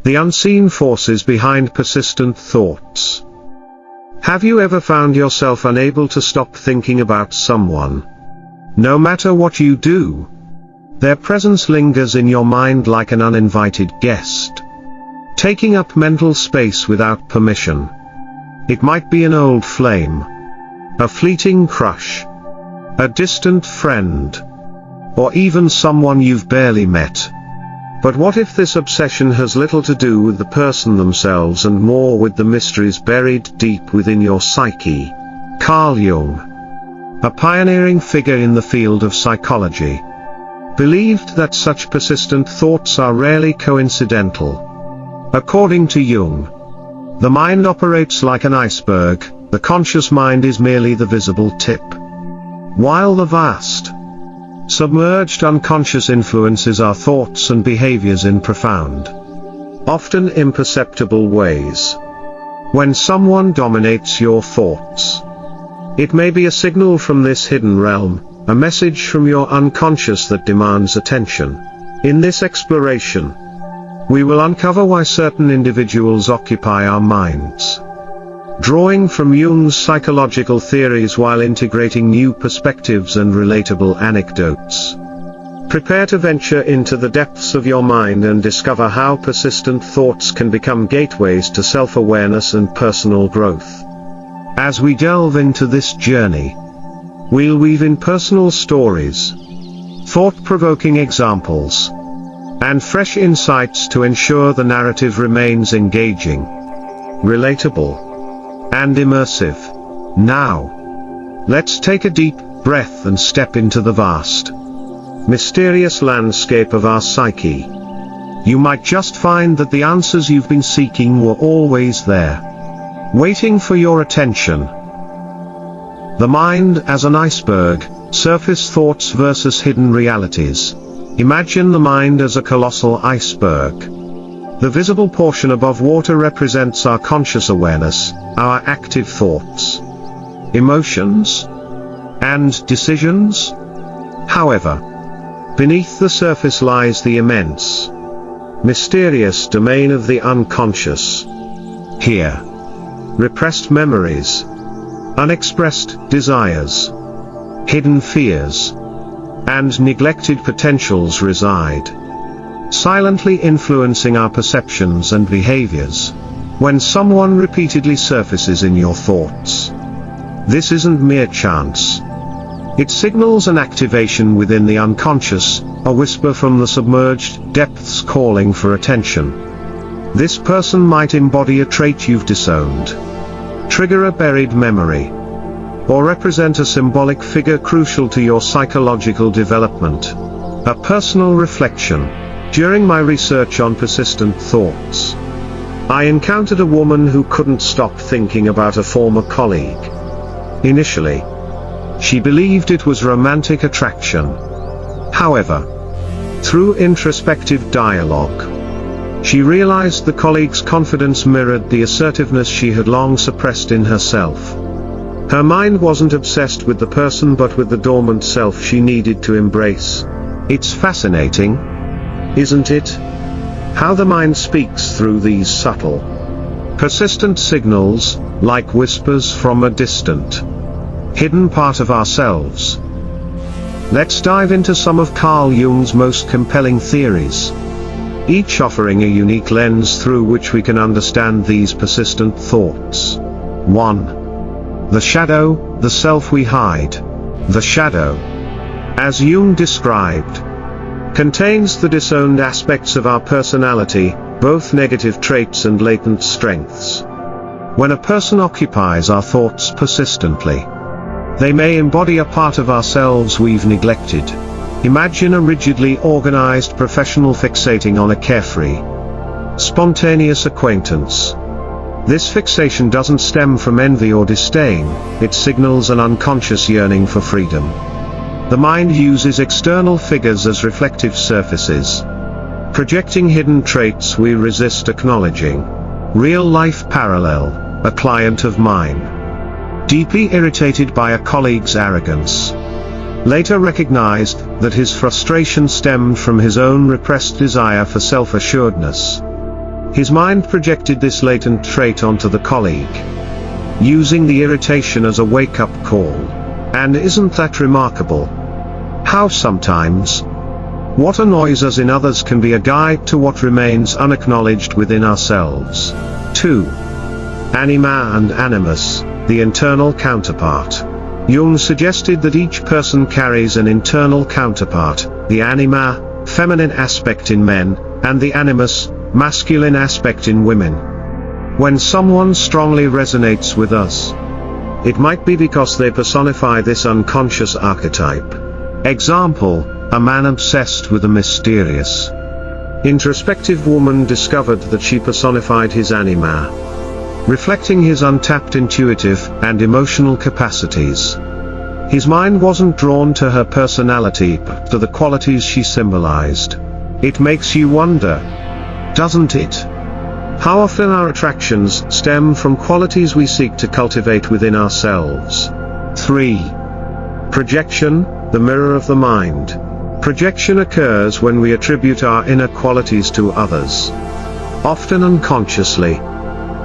The unseen forces behind persistent thoughts. Have you ever found yourself unable to stop thinking about someone? No matter what you do, their presence lingers in your mind like an uninvited guest, taking up mental space without permission. It might be an old flame, a fleeting crush, a distant friend, or even someone you've barely met. But what if this obsession has little to do with the person themselves and more with the mysteries buried deep within your psyche? Carl Jung, a pioneering figure in the field of psychology, believed that such persistent thoughts are rarely coincidental. According to Jung, the mind operates like an iceberg, the conscious mind is merely the visible tip, while the vast, submerged unconscious influences our thoughts and behaviors in profound, often imperceptible ways. When someone dominates your thoughts, it may be a signal from this hidden realm, a message from your unconscious that demands attention. In this exploration, we will uncover why certain individuals occupy our minds, drawing from Jung's psychological theories while integrating new perspectives and relatable anecdotes. Prepare to venture into the depths of your mind and discover how persistent thoughts can become gateways to self-awareness and personal growth. As we delve into this journey, we'll weave in personal stories, thought-provoking examples, and fresh insights to ensure the narrative remains engaging, relatable, and immersive. Now, let's take a deep breath and step into the vast, mysterious landscape of our psyche. You might just find that the answers you've been seeking were always there, waiting for your attention. The mind as an iceberg, surface thoughts versus hidden realities. Imagine the mind as a colossal iceberg. The visible portion above water represents our conscious awareness, our active thoughts, emotions, and decisions. However, beneath the surface lies the immense, mysterious domain of the unconscious. Here, repressed memories, unexpressed desires, hidden fears, and neglected potentials reside, silently influencing our perceptions and behaviors. When someone repeatedly surfaces in your thoughts, this isn't mere chance. It signals an activation within the unconscious, a whisper from the submerged depths calling for attention. This person might embody a trait you've disowned, trigger a buried memory, or represent a symbolic figure crucial to your psychological development. A personal reflection. During my research on persistent thoughts, I encountered a woman who couldn't stop thinking about a former colleague. Initially, she believed it was romantic attraction. However, through introspective dialogue, she realized the colleague's confidence mirrored the assertiveness she had long suppressed in herself. Her mind wasn't obsessed with the person but with the dormant self she needed to embrace. It's fascinating, isn't it? How the mind speaks through these subtle, persistent signals, like whispers from a distant, hidden part of ourselves. Let's dive into some of Carl Jung's most compelling theories, each offering a unique lens through which we can understand these persistent thoughts. 1. The shadow, the self we hide. The shadow, as Jung described, contains the disowned aspects of our personality, both negative traits and latent strengths. When a person occupies our thoughts persistently, they may embody a part of ourselves we've neglected. Imagine a rigidly organized professional fixating on a carefree, spontaneous acquaintance. This fixation doesn't stem from envy or disdain, it signals an unconscious yearning for freedom. The mind uses external figures as reflective surfaces, projecting hidden traits we resist acknowledging. Real-life parallel. A client of mine, deeply irritated by a colleague's arrogance, later recognized that his frustration stemmed from his own repressed desire for self-assuredness. His mind projected this latent trait onto the colleague, using the irritation as a wake-up call. And isn't that remarkable? How sometimes what annoys us in others can be a guide to what remains unacknowledged within ourselves. 2. Anima and Animus, the internal counterpart. Jung suggested that each person carries an internal counterpart, the anima, feminine aspect in men, and the animus, masculine aspect in women. When someone strongly resonates with us, it might be because they personify this unconscious archetype. Example, a man obsessed with a mysterious, introspective woman discovered that she personified his anima, reflecting his untapped intuitive and emotional capacities. His mind wasn't drawn to her personality but to the qualities she symbolized. It makes you wonder, doesn't it? How often our attractions stem from qualities we seek to cultivate within ourselves. 3. Projection, the mirror of the mind. Projection occurs when we attribute our inner qualities to others, often unconsciously.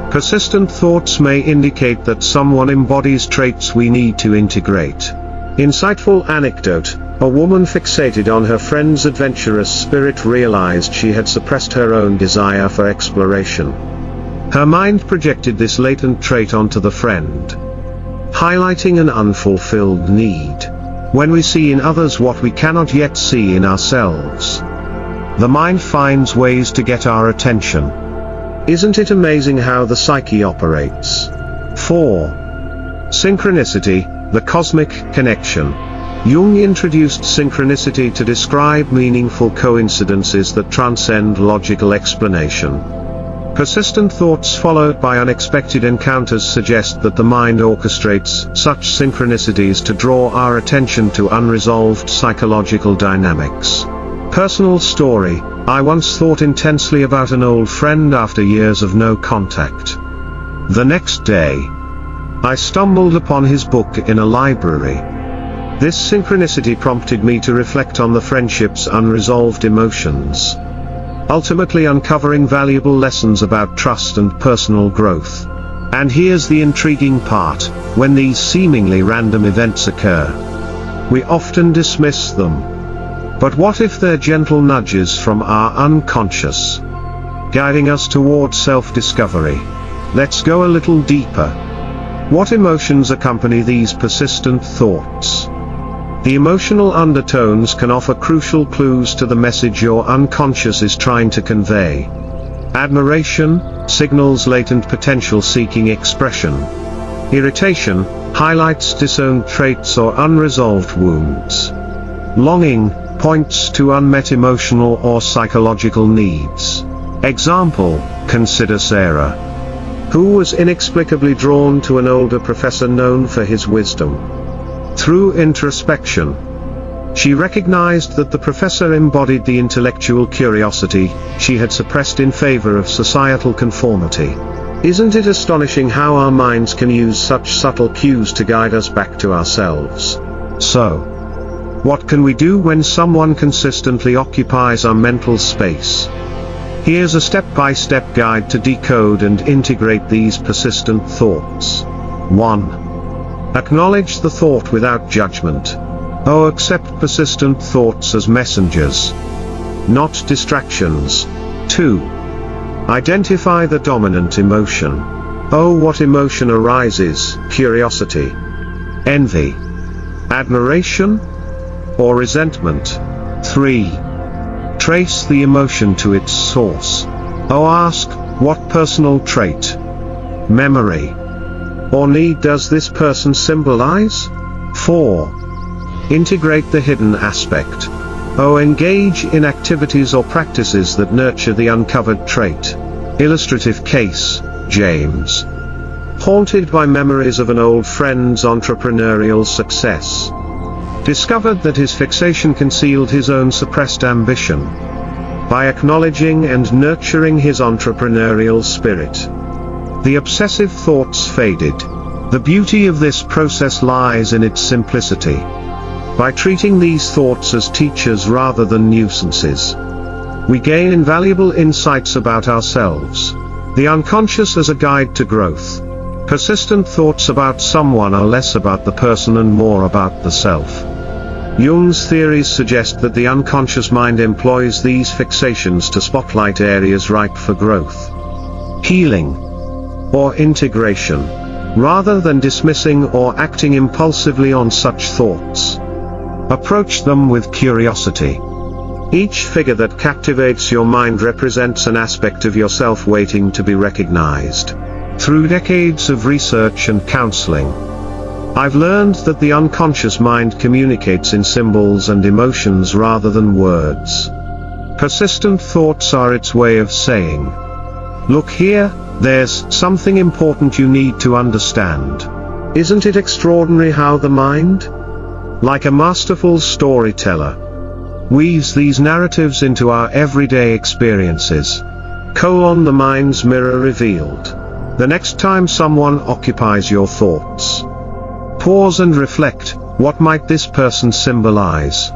Persistent thoughts may indicate that someone embodies traits we need to integrate. Insightful anecdote: a woman fixated on her friend's adventurous spirit realized she had suppressed her own desire for exploration. Her mind projected this latent trait onto the friend, highlighting an unfulfilled need. When we see in others what we cannot yet see in ourselves, the mind finds ways to get our attention. Isn't it amazing how the psyche operates? 4. Synchronicity, the cosmic connection. Jung introduced synchronicity to describe meaningful coincidences that transcend logical explanation. Persistent thoughts followed by unexpected encounters suggest that the mind orchestrates such synchronicities to draw our attention to unresolved psychological dynamics. Personal story: I once thought intensely about an old friend after years of no contact. The next day, I stumbled upon his book in a library. This synchronicity prompted me to reflect on the friendship's unresolved emotions, ultimately uncovering valuable lessons about trust and personal growth. And here's the intriguing part: when these seemingly random events occur, we often dismiss them. But what if they're gentle nudges from our unconscious, guiding us towards self-discovery? Let's go a little deeper. What emotions accompany these persistent thoughts? The emotional undertones can offer crucial clues to the message your unconscious is trying to convey. Admiration signals latent potential seeking expression. Irritation highlights disowned traits or unresolved wounds. Longing points to unmet emotional or psychological needs. Example, consider Sarah, who was inexplicably drawn to an older professor known for his wisdom. Through introspection, she recognized that the professor embodied the intellectual curiosity she had suppressed in favor of societal conformity. Isn't it astonishing how our minds can use such subtle cues to guide us back to ourselves? So, what can we do when someone consistently occupies our mental space? Here's a step-by-step guide to decode and integrate these persistent thoughts. 1. Acknowledge the thought without judgment. Accept persistent thoughts as messengers, not distractions. 2. Identify the dominant emotion. What emotion arises? Curiosity, envy, admiration, or resentment? 3. Trace the emotion to its source. Ask, what personal trait, memory, or need does this person symbolize? 4. Integrate the hidden aspect. Engage in activities or practices that nurture the uncovered trait. Illustrative case: James, haunted by memories of an old friend's entrepreneurial success, discovered that his fixation concealed his own suppressed ambition. By acknowledging and nurturing his entrepreneurial spirit, the obsessive thoughts faded. The beauty of this process lies in its simplicity. By treating these thoughts as teachers rather than nuisances, We gain invaluable insights about ourselves. The unconscious as a guide to growth. Persistent thoughts about someone are less about the person and more about the self. Jung's theories suggest that the unconscious mind employs these fixations to spotlight areas ripe for growth, healing, or integration, rather than dismissing or acting impulsively on such thoughts. Approach them with curiosity. Each figure that captivates your mind represents an aspect of yourself waiting to be recognized. Through decades of research and counseling, I've learned that the unconscious mind communicates in symbols and emotions rather than words. Persistent thoughts are its way of saying, "Look here, there's something important you need to understand." Isn't it extraordinary how the mind, like a masterful storyteller, weaves these narratives into our everyday experiences? The mind's mirror revealed. The next time someone occupies your thoughts, pause and reflect, what might this person symbolize?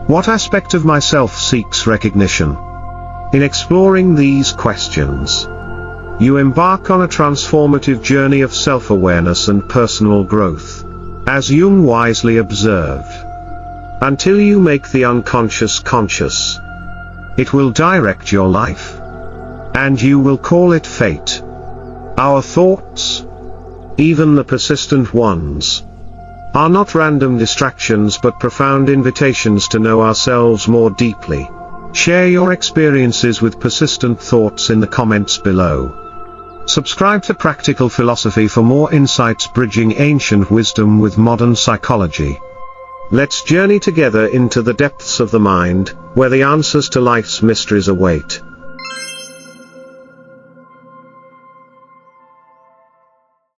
What aspect of myself seeks recognition? In exploring these questions, you embark on a transformative journey of self-awareness and personal growth. As Jung wisely observed, until you make the unconscious conscious, it will direct your life. And you will call it fate. Our thoughts, even the persistent ones, are not random distractions but profound invitations to know ourselves more deeply. Share your experiences with persistent thoughts in the comments below. Subscribe to Practical Philosophy for more insights bridging ancient wisdom with modern psychology. Let's journey together into the depths of the mind, where the answers to life's mysteries await.